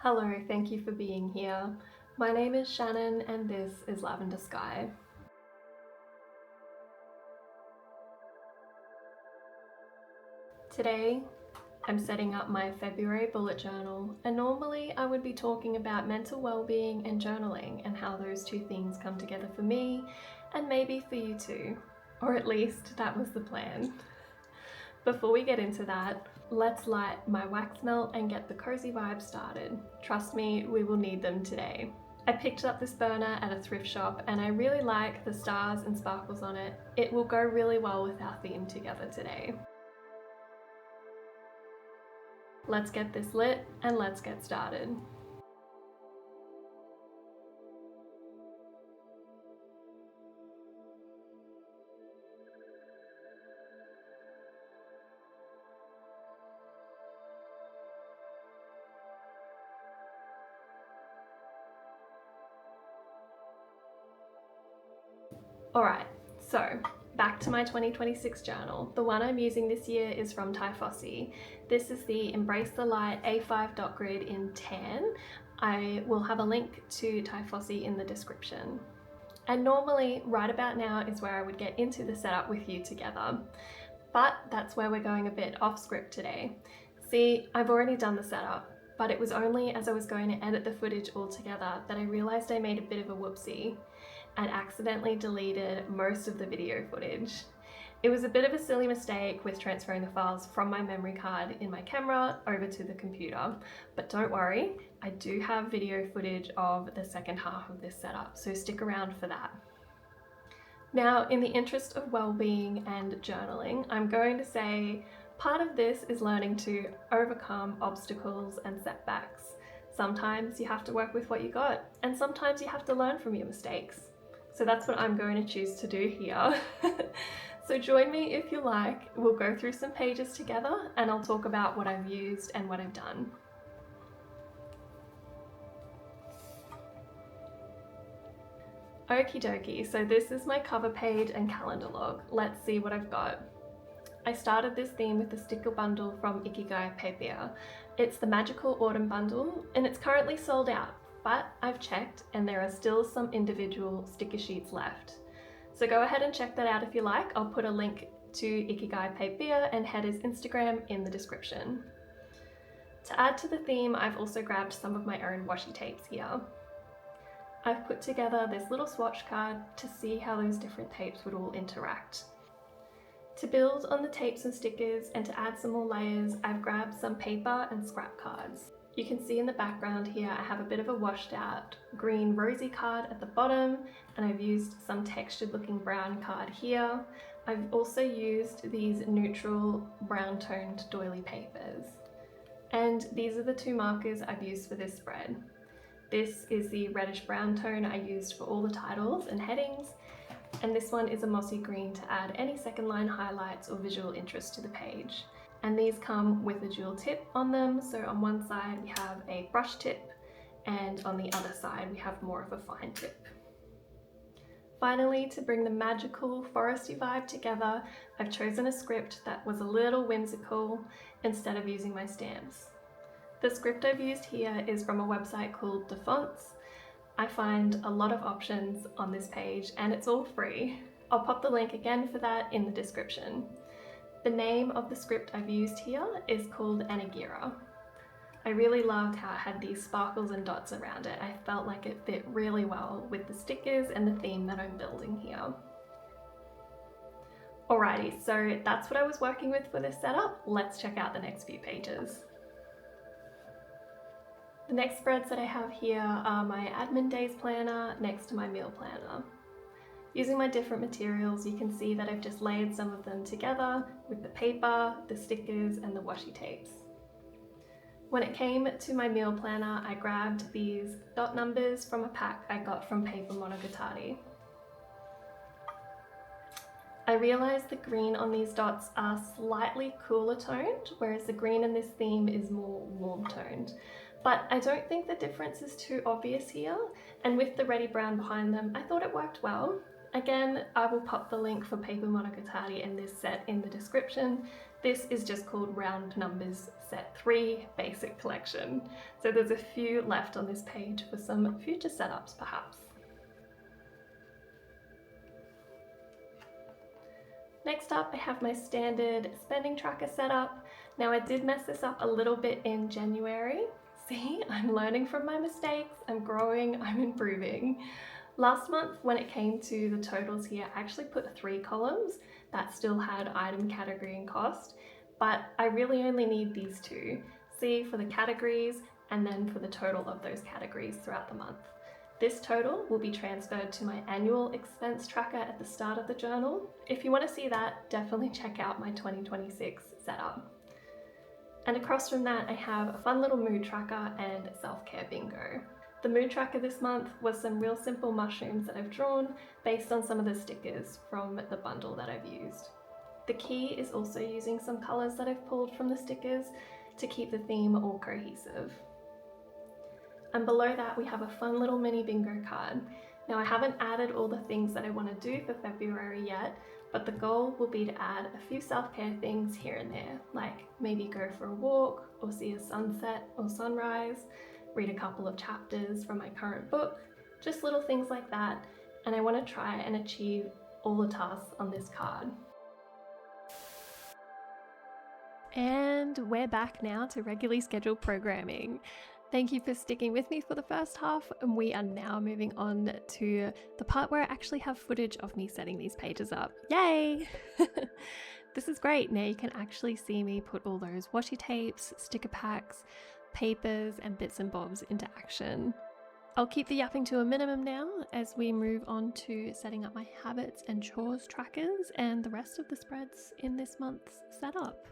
Hello, thank you for being here. My name is Shannon and this is Lavender Sky. Today, I'm setting up my February bullet journal, and normally I would be talking about mental well-being and journaling and how those two things come together for me and maybe for you too, or at least that was the plan. Before we get into that, let's light my wax melt and get the cozy vibe started. Trust me, we will need them today. I picked up this burner at a thrift shop and I really like the stars and sparkles on it. It will go really well with our theme together today. Let's get this lit and let's get started. Alright, so back to my 2026 journal. The one I'm using this year is from Typhossi. This is the Embrace the Light A5 dot grid in tan. I will have a link to Typhossi in the description. And normally, right about now is where I would get into the setup with you together. But that's where we're going a bit off script today. See, I've already done the setup, but it was only as I was going to edit the footage all together that I realized I made a bit of a whoopsie. I'd accidentally deleted most of the video footage. It was a bit of a silly mistake with transferring the files from my memory card in my camera over to the computer, but don't worry, I do have video footage of the second half of this setup, so stick around for that. Now, in the interest of well-being and journaling, I'm going to say part of this is learning to overcome obstacles and setbacks. Sometimes you have to work with what you got, and sometimes you have to learn from your mistakes. So that's what I'm going to choose to do here. So join me if you like. We'll go through some pages together and I'll talk about what I've used and what I've done. Okie dokie, so this is my cover page and calendar log. Let's see what I've got. I started this theme with the sticker bundle from Ikigai Paper. It's the Magical Autumn Bundle and it's currently sold out, but I've checked and there are still some individual sticker sheets left. So go ahead and check that out if you like. I'll put a link to Ikigai Paper and Heather's Instagram in the description. To add to the theme, I've also grabbed some of my own washi tapes here. I've put together this little swatch card to see how those different tapes would all interact. To build on the tapes and stickers and to add some more layers, I've grabbed some paper and scrap cards. You can see in the background here I have a bit of a washed out green rosy card at the bottom, and I've used some textured looking brown card here. I've also used these neutral brown toned doily papers. And these are the two markers I've used for this spread. This is the reddish brown tone I used for all the titles and headings, and this one is a mossy green to add any second line highlights or visual interest to the page. And these come with a dual tip on them, so on one side we have a brush tip and on the other side we have more of a fine tip. Finally, to bring the magical foresty vibe together, I've chosen a script that was a little whimsical instead of using my stamps. The script I've used here is from a website called The Fonts. I find a lot of options on this page and it's all free. I'll pop the link again for that in the description. The name of the script I've used here is called Anagira. I really loved how it had these sparkles and dots around it. I felt like it fit really well with the stickers and the theme that I'm building here. Alrighty, so that's what I was working with for this setup. Let's check out the next few pages. The next spreads that I have here are my admin days planner next to my meal planner. Using my different materials, you can see that I've just layered some of them together with the paper, the stickers, and the washi tapes. When it came to my meal planner, I grabbed these dot numbers from a pack I got from Paper Monogatari. I realized the green on these dots are slightly cooler toned, whereas the green in this theme is more warm toned. But I don't think the difference is too obvious here, and with the reddy brown behind them, I thought it worked well. Again, I will pop the link for Paper Monogatari and this set in the description, This is just called Round Numbers Set 3 Basic Collection. So there's a few left on this page for some future setups perhaps. Next up, I have my standard spending tracker set up. Now I did mess this up a little bit in January. See, I'm learning from my mistakes, I'm growing, I'm improving. Last month when it came to the totals here, I actually put 3 columns that still had item, category and cost, but I really only need these 2. See, for the categories and then for the total of those categories throughout the month. This total will be transferred to my annual expense tracker at the start of the journal. If you want to see that, definitely check out my 2026 setup. And across from that, I have a fun little mood tracker and self-care bingo. The mood tracker this month was some real simple mushrooms that I've drawn based on some of the stickers from the bundle that I've used. The key is also using some colours that I've pulled from the stickers to keep the theme all cohesive. And below that we have a fun little mini bingo card. Now I haven't added all the things that I want to do for February yet, but the goal will be to add a few self-care things here and there, like maybe go for a walk or see a sunset or sunrise, read a couple of chapters from my current book, just little things like that, and I want to try and achieve all the tasks on this card. And we're back now to regularly scheduled programming. Thank you for sticking with me for the first half, and we are now moving on to the part where I actually have footage of me setting these pages up. Yay! This is great. Now you can actually see me put all those washi tapes, sticker packs, papers, and bits and bobs into action. I'll keep the yapping to a minimum now as we move on to setting up my habits and chores trackers and the rest of the spreads in this month's setup.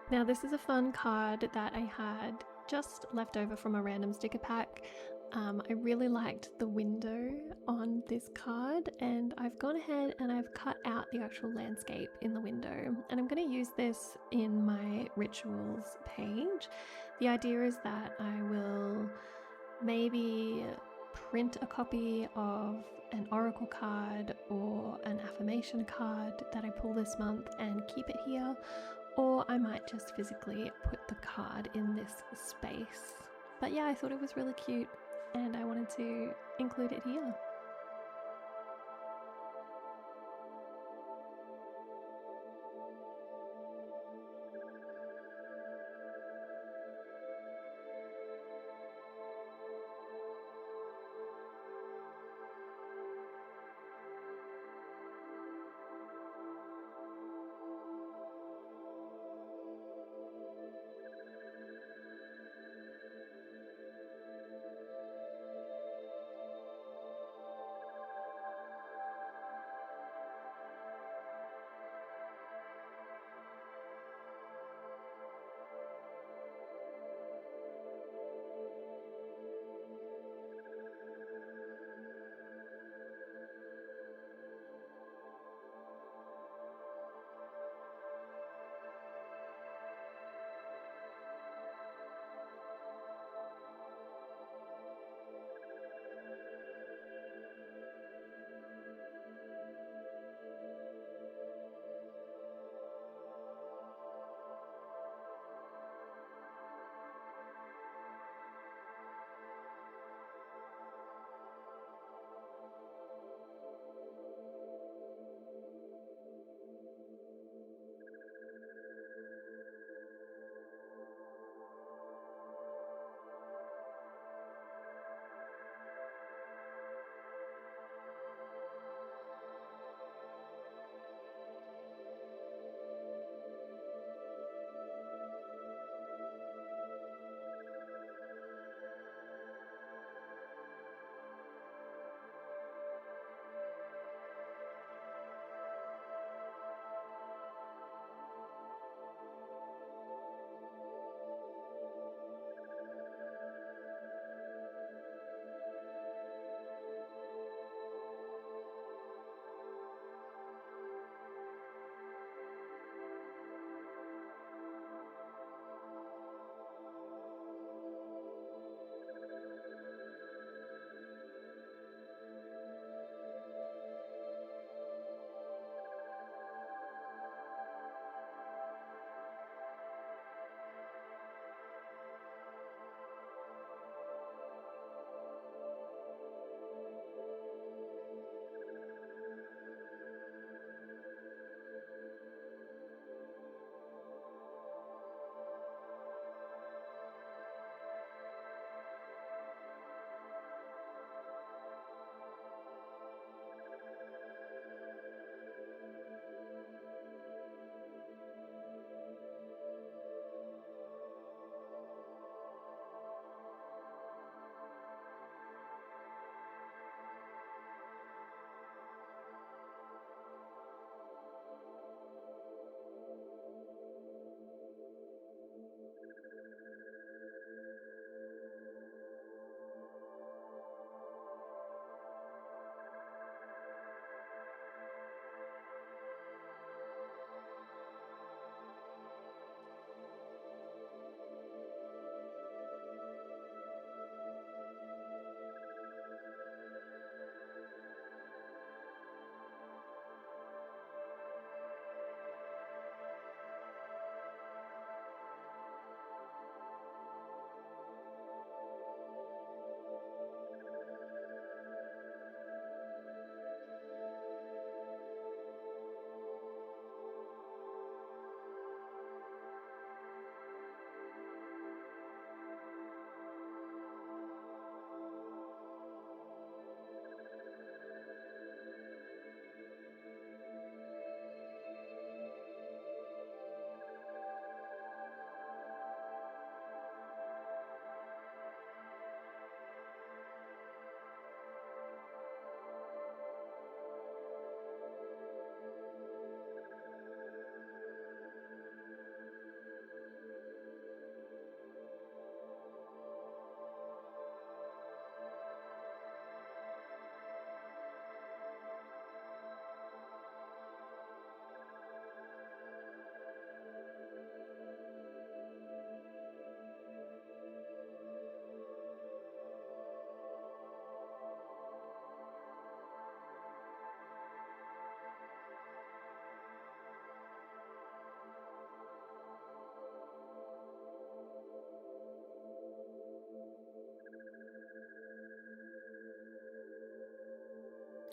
Now this is a fun card that I had just left over from a random sticker pack. I really liked the window on this card, and I've gone ahead and I've cut out the actual landscape in the window, and I'm going to use this in my rituals page. The idea is that I will maybe print a copy of an oracle card or an affirmation card that I pull this month and keep it here, or I might just physically put the card in this space. But yeah, I thought it was really cute and I wanted to include it here.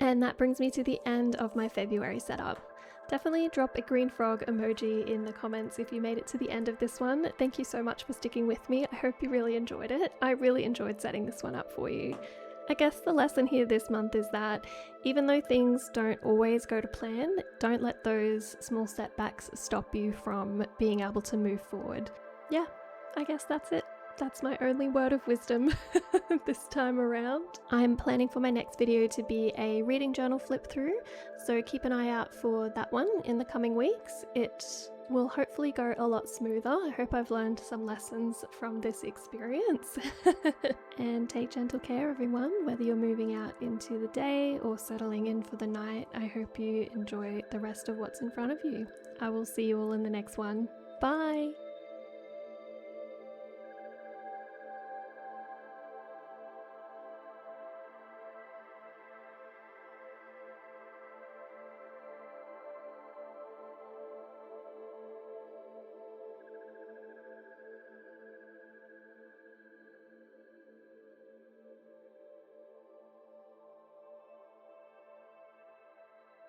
And that brings me to the end of my February setup. Definitely drop a green frog emoji in the comments if you made it to the end of this one. Thank you so much for sticking with me. I hope you really enjoyed it. I really enjoyed setting this one up for you. I guess the lesson here this month is that even though things don't always go to plan, don't let those small setbacks stop you from being able to move forward. Yeah, I guess that's it. That's my only word of wisdom this time around. I'm planning for my next video to be a reading journal flip through, so keep an eye out for that one in the coming weeks. It will hopefully go a lot smoother. I hope I've learned some lessons from this experience. And take gentle care, everyone, whether you're moving out into the day or settling in for the night. I hope you enjoy the rest of what's in front of you. I will see you all in the next one. Bye!